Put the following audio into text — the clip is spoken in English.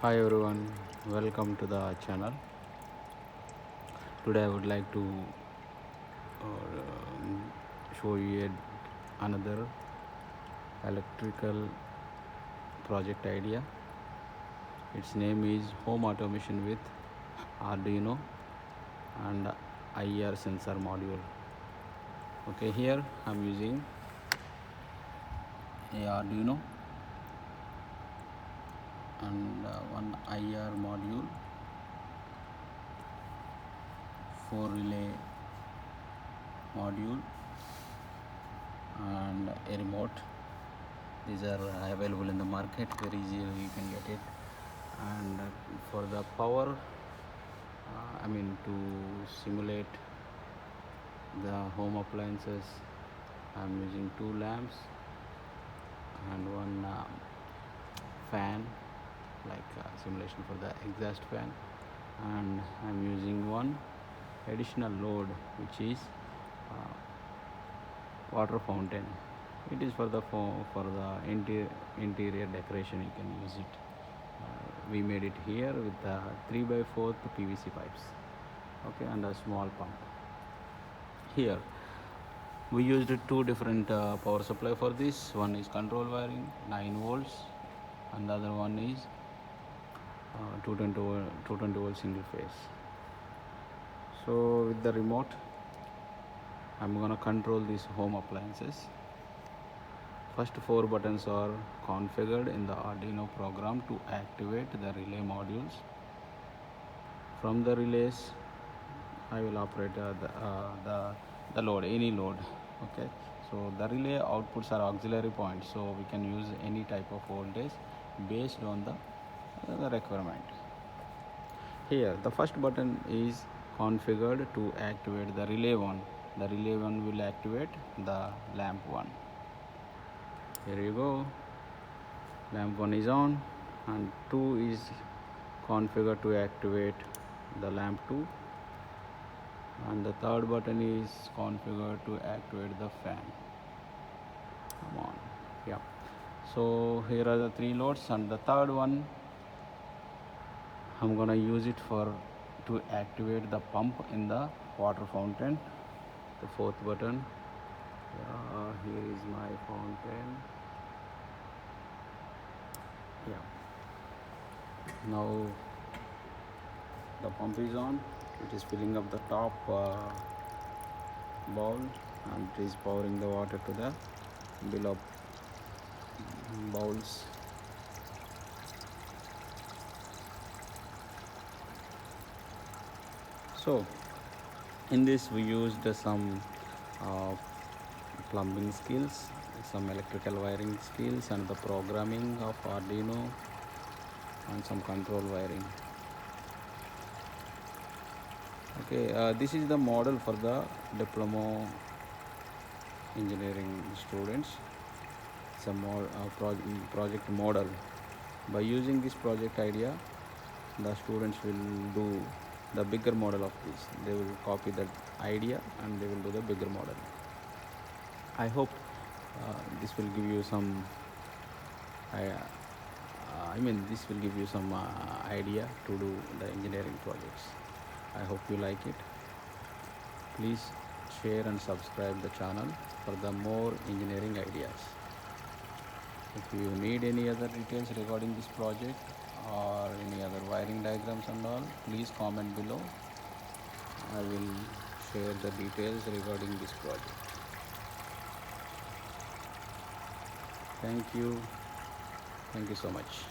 Hi everyone, welcome to the channel. Today I would like to show you another electrical project idea. Its name is Home Automation with Arduino and IR sensor module. Okay, here I'm using a Arduino and one IR module, 4 relay module and a remote. These are available in the market, very easily you can get it. And for the power, to simulate the home appliances, I'm using 2 lamps and one fan, like simulation for the exhaust fan, and I'm using one additional load, which is uh, water fountain. It is for the interior decoration. You can use it. We made it here with the 3 by 4 PVC pipes. Okay, and a small pump. Here we used two different power supply for this. One is control wiring, 9 volts, and the other one is 220 volt single phase. So with the remote, I'm gonna control these home appliances. First 4 buttons are configured in the Arduino program to activate the relay modules. From the relays, I will operate the load, any load. Okay, so the relay outputs are auxiliary points, so we can use any type of voltage based on the requirement. Here, the first button is configured to activate the relay 1. The relay 1 will activate the lamp 1. Here you go. Lamp 1 is on, and 2 is configured to activate the lamp 2, and the third button is configured to activate the fan. Come on. Yeah, so here are the 3 loads, and the third one I'm gonna use it for to activate the pump in the water fountain. The fourth button. Here is my fountain. Yeah, now the pump is on. It is filling up the top bowl, and it is pouring the water to the below bowls. So in this we used some plumbing skills, some electrical wiring skills, and the programming of Arduino, and some control wiring. Okay, this is the model for the diploma engineering students. It's a project model. By using this project idea, the students will do the bigger model of this. They will copy that idea and they will do the bigger model. I hope this will give you some this will give you some idea to do the engineering projects. I hope you like it. Please share and subscribe the channel for the more engineering ideas. If you need any other details regarding this project or any other wiring diagrams and all, please comment below. I will share the details regarding this project. Thank you. Thank you so much.